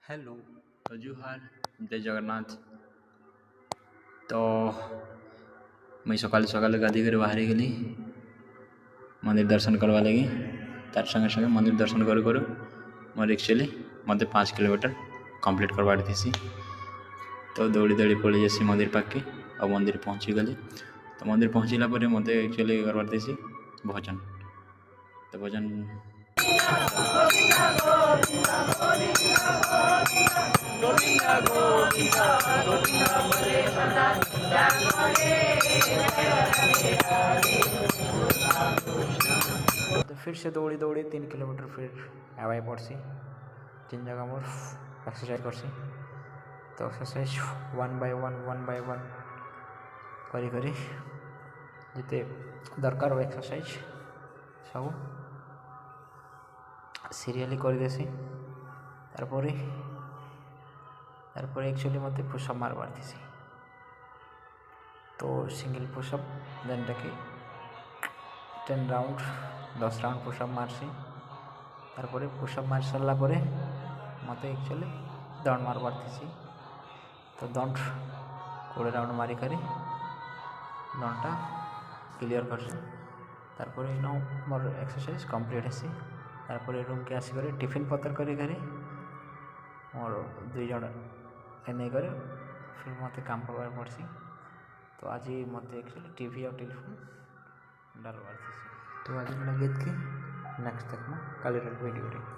Hello तो जुहार जय जगन्नाथ। तो मुई सकाल सकाल गाधी कर बाहरी गली मंदिर दर्शन करवा लगी। तार संगे संगे मंदिर दर्शन करू करू मोर एक्चुअली मत 5 किलोमीटर कंप्लीट करवार थी। तो दौड़ी दौड़ी पड़ी जासी मंदिर पाके और मंदिर पहुँची गली। तो मंदिर पहुँचला मत एक्चुअली करवार थी भजन। तो भजन तो फिर से दौड़ी दौड़ी 3 किलोमीटर फिर आवाई पड़सी। 3 जगह मोर एक्सरसाइज करसी। तो एक्सरसाइज 1 बाय 1 करी करी जिते दरकार हो एक्सरसाइज सब सीरियली कर देसी। तारपर एक्चुअली मत पुशअप मारवार थी। तो सिंगल पुशअप जेनटा कि 10 राउंड 10 राउंड पुशअप मारसी। तारपर पुशअप मार सारा मत एक्चुअली दंड मारवार थी। तो दंड 20 राउंड मारिक दंडटा क्लियर करसी। तारपर इन मोर एक्सरसाइज कंप्लीट हेसी। तारपर रूम के आसिक टिफिन पतर करी मोर 2 जन नहीं करे फिर मत काम करवार पड़सी। तो आज मत एक्चुअली टीवी और टेलीफोन डालवार थी। तो आज लगे कि नेक्स्ट तक में कल वीडियो।